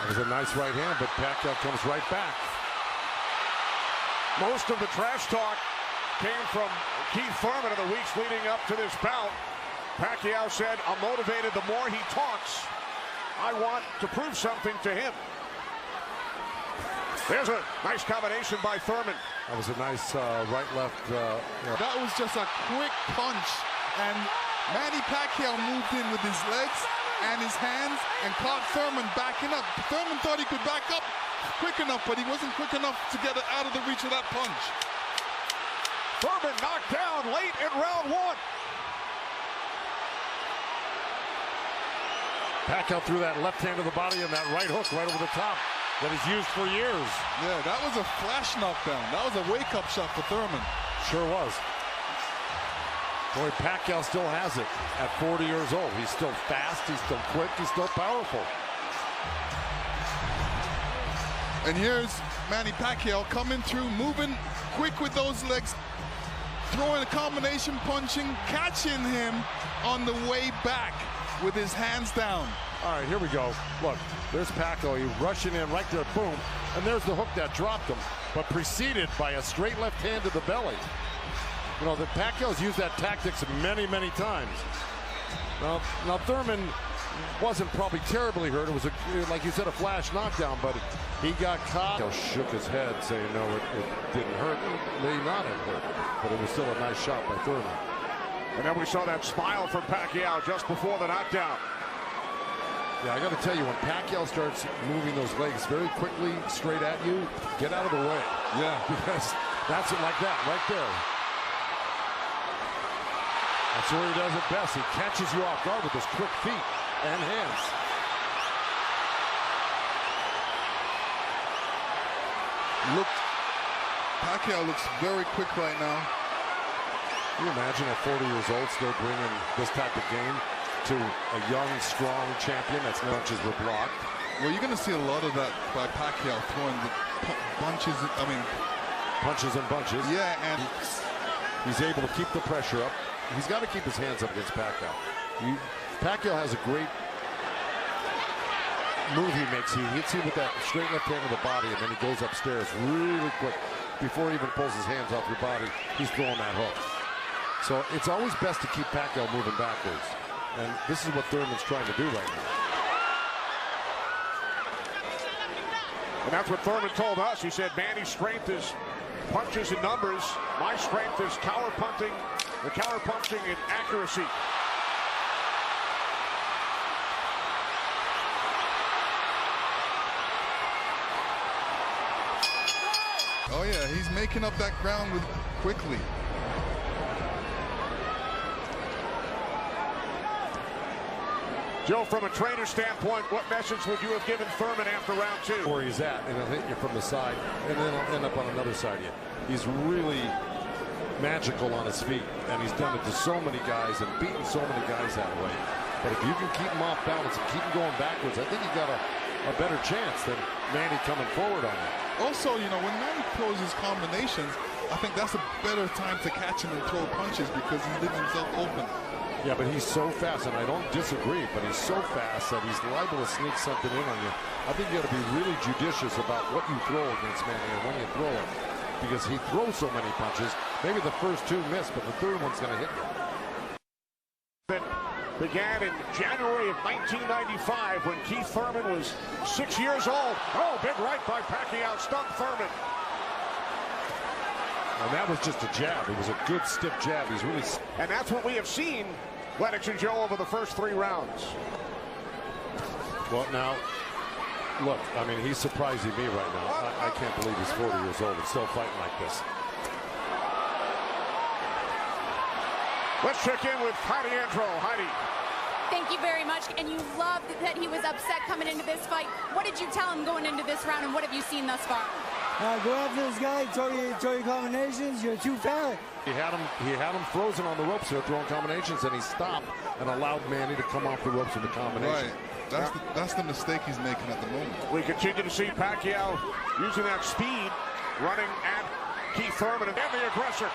It was a nice right hand, but Pacquiao comes right back. Most of the trash talk came from Keith Thurman in the weeks leading up to this bout. Pacquiao said, "I'm motivated the more he talks. I want to prove something to him." There's a nice combination by Thurman. That was a nice right-left. That was just a quick punch, and Manny Pacquiao moved in with his legs and his hands and caught Thurman backing up. Thurman thought he could back up quick enough, but he wasn't quick enough to get it out of the reach of that punch. Thurman knocked down late in round one. Pacquiao threw that left hand to the body and that right hook right over the top that he's used for years. Yeah, that was a flash knockdown. That was a wake-up shot for Thurman. Sure was. Boy, Pacquiao still has it at 40 years old. He's still fast, he's still quick, he's still powerful. And here's Manny Pacquiao coming through, moving quick with those legs, throwing a combination punching, catching him on the way back with his hands down. All right, here we go. Look, there's Pacquiao. He's rushing in right there, boom. And there's the hook that dropped him, but preceded by a straight left hand to the belly. You know, the Pacquiao's used that tactics many, many times. Now Thurman wasn't probably terribly hurt. It was, like you said, a flash knockdown, but he got caught. He shook his head, saying, no, it didn't hurt. It may not have hurt, but it was still a nice shot by Thurman. And then we saw that smile from Pacquiao just before the knockdown. Yeah, I got to tell you, when Pacquiao starts moving those legs very quickly straight at you, get out of the way. Yeah. Because that's it, like that, right there. That's where he does it best. He catches you off guard with his quick feet and hands. Pacquiao looks very quick right now. Can you imagine at 40 years old still bringing this type of game to a young, strong champion that's punches were blocked? Well, you're going to see a lot of that by Pacquiao throwing the punches, punches and bunches. Yeah, and he's able to keep the pressure up. He's got to keep his hands up against Pacquiao. Pacquiao has a great move he makes. He hits you with that straight left hand to the body, and then he goes upstairs really quick. Before he even pulls his hands off your body, he's throwing that hook. So it's always best to keep Pacquiao moving backwards. And this is what Thurman's trying to do right now. And that's what Thurman told us. He said, Manny's strength is punches and numbers. My strength is counter punching and accuracy. oh yeah, he's making up that ground with quickly. Joe, from a trainer standpoint, what message would you have given Thurman after round two? Where he's at, and he'll hit you from the side, and then he'll end up on another side of you. He's really magical on his feet, and he's done it to so many guys and beaten so many guys that way. But if you can keep him off balance and keep him going backwards, I think you got a better chance than Manny coming forward on you. Also, you know, when Manny throws his combinations, I think that's a better time to catch him and throw punches because he's leaving himself open. Yeah, but he's so fast, and I don't disagree, but he's so fast that he's liable to sneak something in on you. I think you got to be really judicious about what you throw against Manny and when you throw it, because he throws so many punches. Maybe the first two miss, but the third one's going to hit you. That began in January of 1995 when Keith Thurman was 6 years old. Oh, big right by Pacquiao, stunned Thurman. And that was just a jab. It was a good stiff jab. He's really... And that's what we have seen, Lennox and Joe, over the first 3 rounds. Well, now, look, I mean, he's surprising me right now. I can't believe he's 40 years old and still fighting like this. Let's check in with Heidi Andro. Heidi. Thank you very much. And you loved that he was upset coming into this fight. What did you tell him going into this round, and what have you seen thus far? Go after this guy, throw your combinations, you're too fast. He had him frozen on the ropes here, throwing combinations, and he stopped and allowed Manny to come off the ropes with the combination. Right. That's the mistake he's making at the moment. We continue to see Pacquiao using that speed, running at Keith Thurman, and then the aggressor.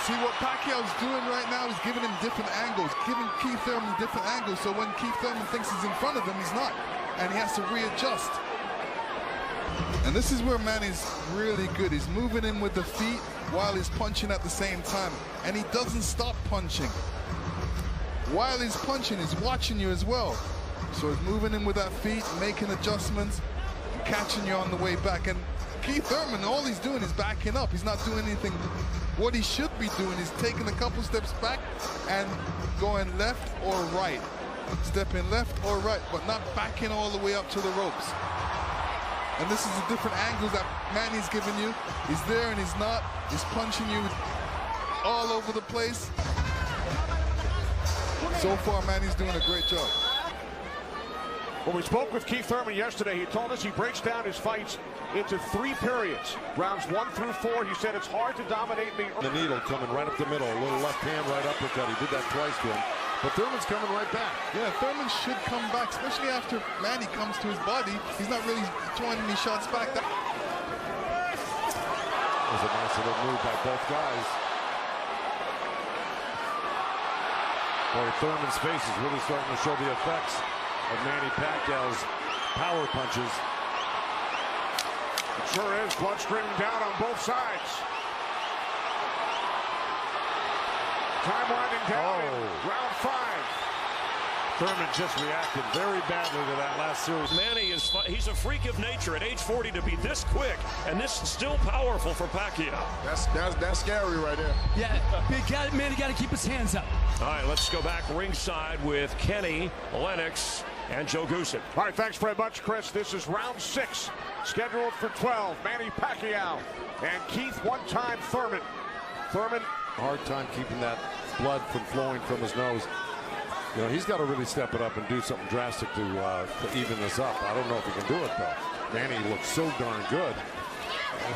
See, what Pacquiao's doing right now is giving him different angles, giving Keith Thurman different angles, so when Keith Thurman thinks he's in front of him, he's not, and he has to readjust. And this is where Manny's really good. He's moving in with the feet while he's punching at the same time, and he doesn't stop punching. While he's punching, he's watching you as well. So he's moving in with that feet, making adjustments, and catching you on the way back. And Keith Thurman, all he's doing is backing up. He's not doing anything. What he should be doing is taking a couple steps back and going left or right. Stepping left or right, but not backing all the way up to the ropes. And this is the different angles that Manny's giving you. He's there and he's not. He's punching you all over the place. So far, Manny's doing a great job. When we spoke with Keith Thurman yesterday, he told us he breaks down his fights into 3 periods. Rounds 1 through 4, he said it's hard to dominate me. The needle coming right up the middle, a little left hand, right uppercut. He did that twice to him. But Thurman's coming right back. Yeah, Thurman should come back, especially after Manny comes to his body. He's not really throwing any shots back. That was a nice little move by both guys. Boy, Thurman's face is really starting to show the effects of Manny Pacquiao's power punches. It sure is. Blood streaming down on both sides. Time winding down in round 5. Thurman just reacted very badly to that last series. Manny he's a freak of nature at age 40 to be this quick and this still powerful for Pacquiao. That's scary right there. Yeah, Manny got to keep his hands up. All right, let's go back ringside with Kenny, Lennox, and Joe Goosen. All right, thanks very much, Chris. This is round 6, scheduled for 12. Manny Pacquiao and Keith "OneTime" Thurman. Thurman, hard time keeping that blood from flowing from his nose. You know, he's got to really step it up and do something drastic to even this up. I don't know if he can do it, though. Manny looks so darn good.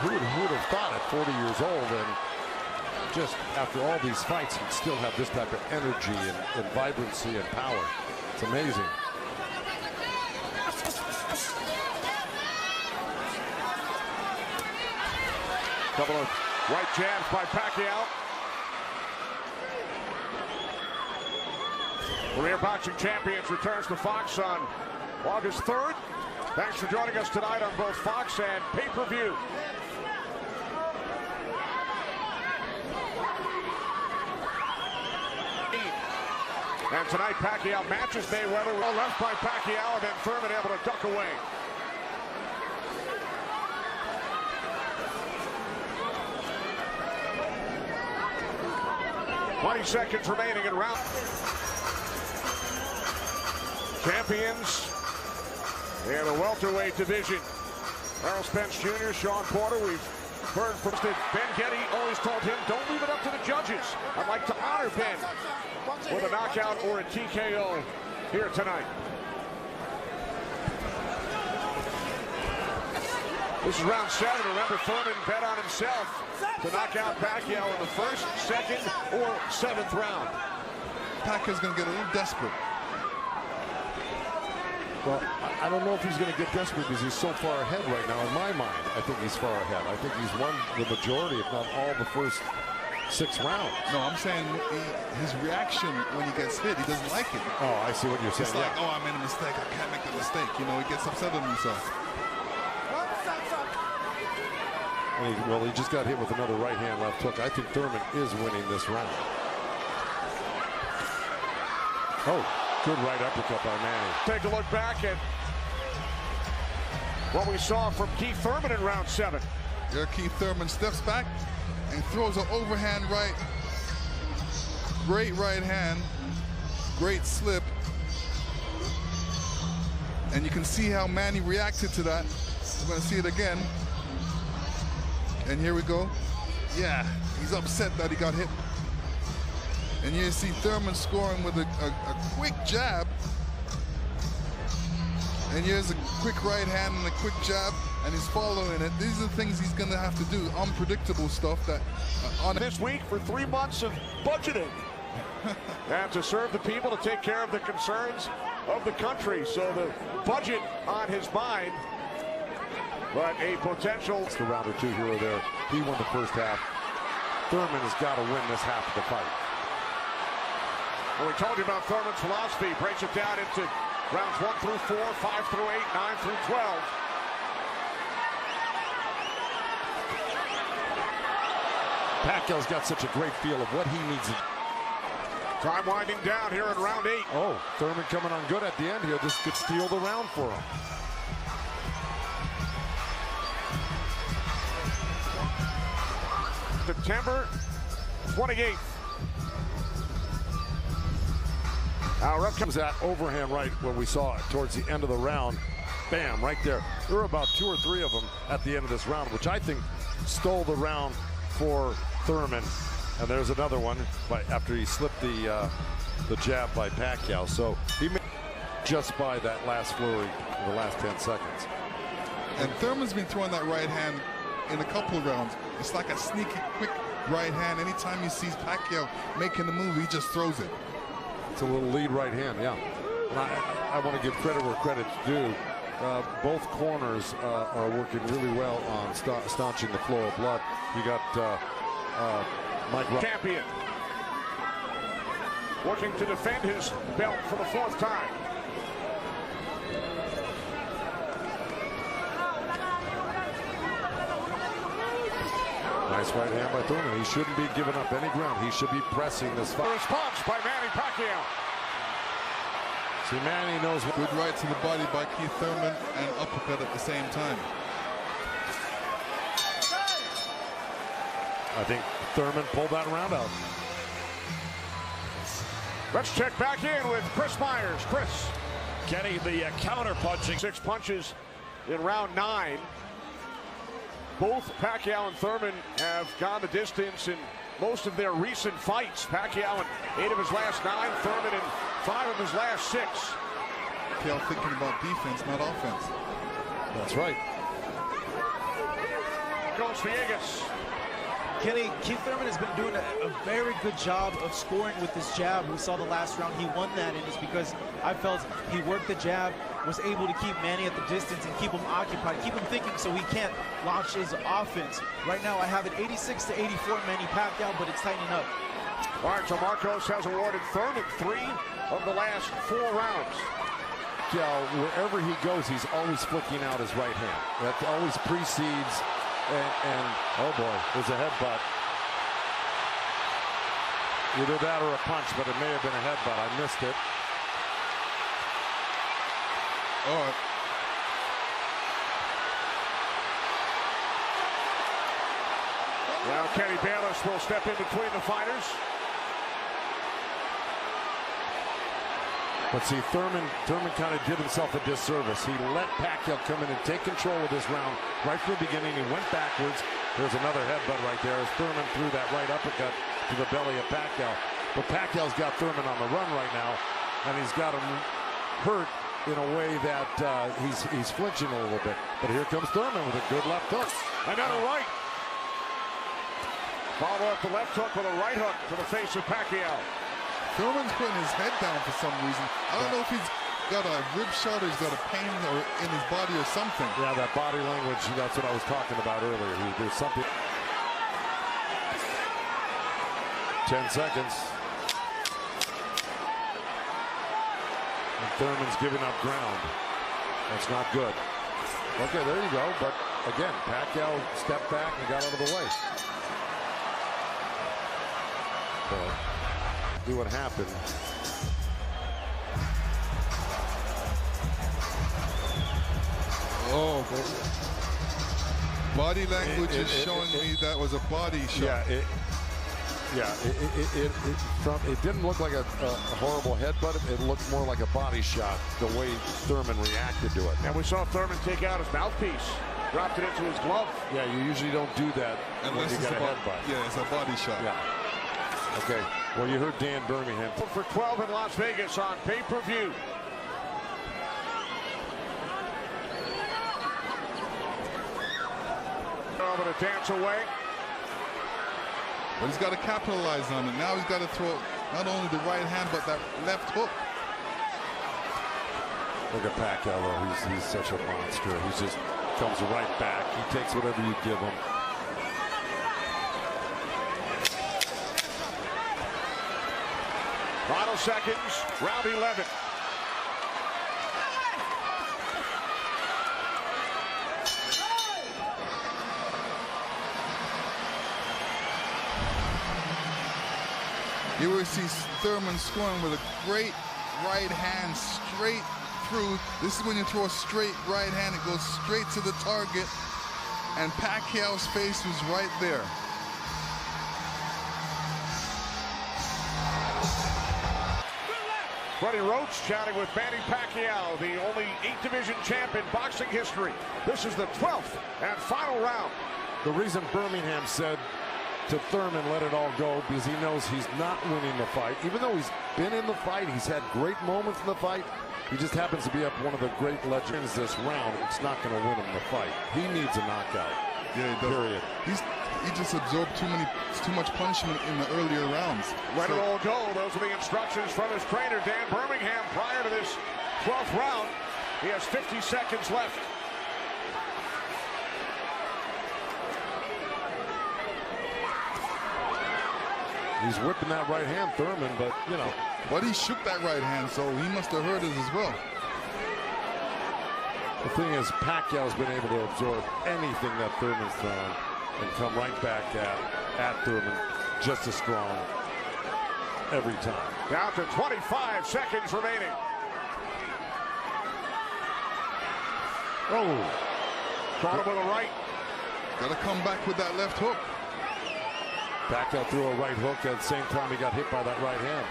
Who would have thought at 40 years old and just after all these fights he'd still have this type of energy and vibrancy and power. It's amazing. couple of right jabs by Pacquiao. Premier Boxing Champions returns to Fox on August 3rd. Thanks for joining us tonight on both Fox and pay-per-view. And tonight, Pacquiao matches Mayweather. Well left by Pacquiao, and then Thurman able to duck away. "20 seconds remaining in round." Champions in the welterweight division. Errol Spence Jr., Sean Porter. We've heard from Ben Getty. Always told him, don't leave it up to the judges. I'd like to honor Ben with a knockout or a TKO here tonight. This is round 7. Remember, Thurman bet on himself to knock out Pacquiao in the first, second, or 7th round. Pacquiao's going to get a little desperate. Well, I don't know if he's going to get desperate because he's so far ahead right now. In my mind, I think he's far ahead. I think he's won the majority, if not all, the first 6 rounds. No, I'm saying his reaction when he gets hit, he doesn't like it. Oh, I see what you're saying. It's like, oh, I made a mistake. I can't make the mistake. You know, he gets upset with himself. And he just got hit with another right hand left hook. I think Thurman is winning this round. Oh, good right uppercut by Manny. Take a look back at what we saw from Keith Thurman in round 7. There, Keith Thurman steps back and throws an overhand right. Great right hand. Great slip. And you can see how Manny reacted to that. We're going to see it again. And here we go. Yeah, he's upset that he got hit. And you see Thurman scoring with a quick jab. And here's a quick right hand and a quick jab, and he's following it. These are the things he's going to have to do, unpredictable stuff that on this week for 3 months of budgeting. And to serve the people, to take care of the concerns of the country. So the budget on his mind, but a potential. It's the round or 2 here or there. He won the first half. Thurman has got to win this half of the fight. Well, we told you about Thurman's philosophy. Breaks it down into rounds 1 through 4, 5 through 8, 9 through 12. Pacquiao's got such a great feel of what he needs to do. Time winding down here in round 8. Oh, Thurman coming on good at the end here. This could steal the round for him. September 28th. Our up comes that overhand right when we saw it towards the end of the round. Bam, right there. There were about 2 or 3 of them at the end of this round, which I think stole the round for Thurman. And there's another one after he slipped the jab by Pacquiao. So he made just by that last flurry in the last 10 seconds. And Thurman's been throwing that right hand in a couple of rounds. It's like a sneaky, quick right hand. Anytime he sees Pacquiao making the move, he just throws it. It's a little lead right hand, yeah. And I want to give credit where credit's due. Both corners are working really well on staunching the flow of blood. You got Mike champion working to defend his belt for the 4th time. Nice right hand by Thurman. He shouldn't be giving up any ground. He should be pressing this fight. Response by Manny Pacquiao. See, Manny knows what. Good right to the body by Keith Thurman and uppercut at the same time. I think Thurman pulled that round out. Let's check back in with Chris Myers. Chris. Getting the counter punching. 6 punches in round 9. Both Pacquiao and Thurman have gone the distance in most of their recent fights. Pacquiao in 8 of his last 9, Thurman in 5 of his last 6. Pacquiao thinking about defense, not offense. That's right. Goes Villegas. Kenny, Keith Thurman has been doing a very good job of scoring with his jab. We saw the last round he won that, and it's because I felt he worked the jab, was able to keep Manny at the distance and keep him occupied, keep him thinking so he can't launch his offense. Right now I have it 86 to 84 Manny Pacquiao, but it's tightening up. All right, so Marcos has awarded Thurman 3 of the last 4 rounds. Wherever he goes, he's always flicking out his right hand. That always precedes. And oh boy, there's a headbutt. Either that or a punch, but it may have been a headbutt. I missed it. Oh. Now Kenny Bayless will step in between the fighters. But see, Thurman kind of did himself a disservice. He let Pacquiao come in and take control of this round right from the beginning. He went backwards. There's another headbutt right there as Thurman threw that right uppercut to the belly of Pacquiao. But Pacquiao's got Thurman on the run right now, and he's got him hurt in a way that he's flinching a little bit. But here comes Thurman with a good left hook. Another right. Follow up the left hook with a right hook to the face of Pacquiao. Thurman's putting his head down for some reason. I don't know if he's got a rib shot or he's got a pain or in his body or something. Yeah, that body language, that's what I was talking about earlier. There's something. 10 seconds. And Thurman's giving up ground. That's not good. Okay, there you go. But again, Pacquiao stepped back and got out of the way. So, see what happened. Oh, body language is showing me that was a body shot. Yeah, it didn't look like a horrible headbutt. It looked more like a body shot, the way Thurman reacted to it. And we saw Thurman take out his mouthpiece, dropped it into his glove. Yeah, you usually don't do that unless you get a headbutt. Yeah, it's a body shot. Yeah. Okay, well, you heard Dan Birmingham. For 12 in Las Vegas on pay-per-view. Over to dance away. But he's got to capitalize on it. Now he's got to throw not only the right hand, but that left hook. Look at Pacquiao, though. He's such a monster. He just comes right back. He takes whatever you give him. seconds, round 11. You will see Thurman scoring with a great right hand straight through. This is when you throw a straight right hand, it goes straight to the target, and Pacquiao's face was right there. Freddie Roach chatting with Manny Pacquiao, the only 8-division champ in boxing history. This is the 12th and final round. The reason Birmingham said to Thurman, let it all go, because he knows he's not winning the fight. Even though he's been in the fight, he's had great moments in the fight. He just happens to be up one of the great legends this round. It's not going to win him the fight. He needs a knockout. Yeah, he does. Period. He just absorbed too much punishment in the earlier rounds. Let it all go. Those are the instructions from his trainer, Dan Birmingham, prior to this 12th round. He has 50 seconds left. He's whipping that right hand, Thurman, but, you know. But he shook that right hand, so he must have heard it as well. The thing is, Pacquiao's been able to absorb anything that Thurman's thrown and come right back at Thurman just as strong every time. Down to 25 seconds remaining. Oh. Caught him with a right. Gotta come back with that left hook. Pacquiao threw a right hook at the same time he got hit by that right hand.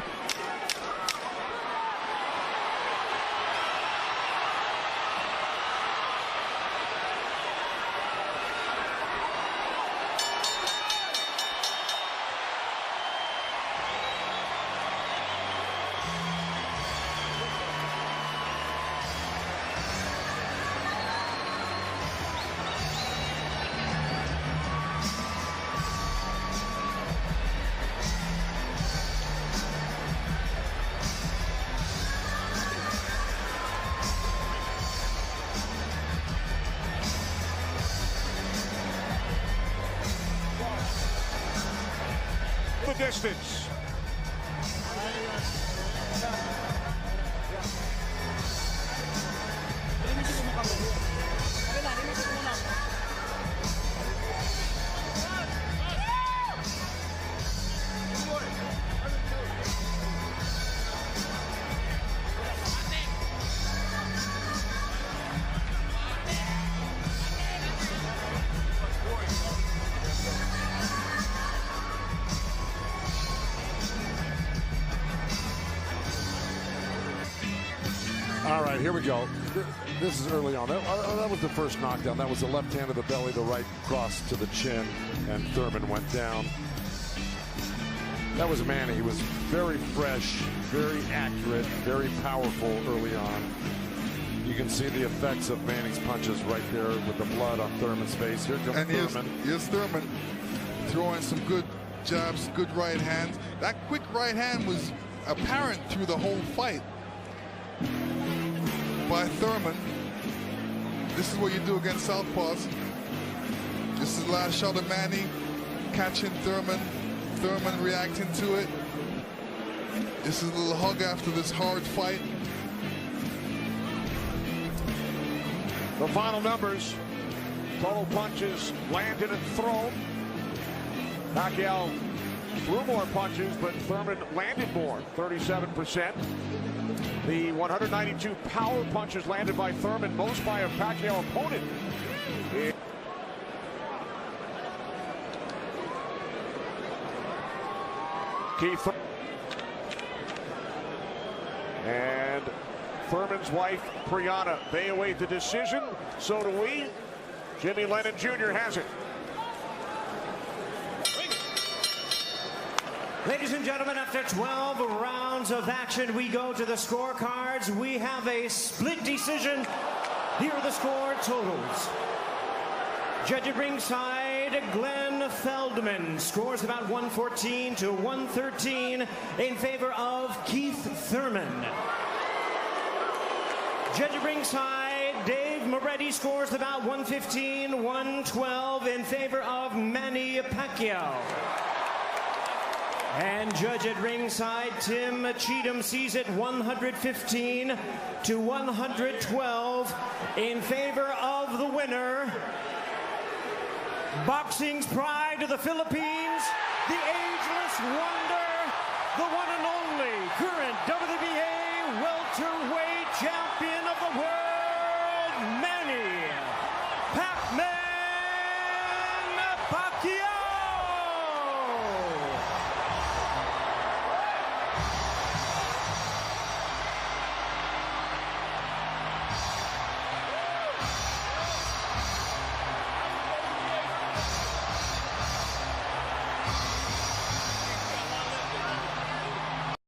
The distance. All right, here we go. This is early on. That was the first knockdown. That was the left hand to the belly, the right cross to the chin, and Thurman went down. That was Manny. He was very fresh, very accurate, very powerful early on. You can see the effects of Manny's punches right there with the blood on Thurman's face. Here comes Thurman. Here's Thurman throwing some good jabs, good right hands. That quick right hand was apparent through the whole fight by Thurman. This is what you do against southpaws. This is the last shot of Manny catching Thurman. Thurman reacting to it. This is a little hug after this hard fight. The final numbers. Total punches landed and thrown. Pacquiao threw more punches, but Thurman landed more, 37%. The 192 power punches landed by Thurman, most by a Pacquiao opponent. Keith and Thurman's wife, Priyana, they await the decision. So do we. Jimmy Lennon Jr. has it. Ladies and gentlemen, after 12 rounds of action, we go to the scorecards. We have a split decision. Here are the score totals. Judge at ringside, Glenn Feldman scores about 114 to 113 in favor of Keith Thurman. Judge at ringside, Dave Moretti scores about 115, 112 in favor of Manny Pacquiao. And judge at ringside, Tim Cheatham sees it 115 to 112 in favor of the winner. Boxing's pride of the Philippines, the ageless wonder, the one and only current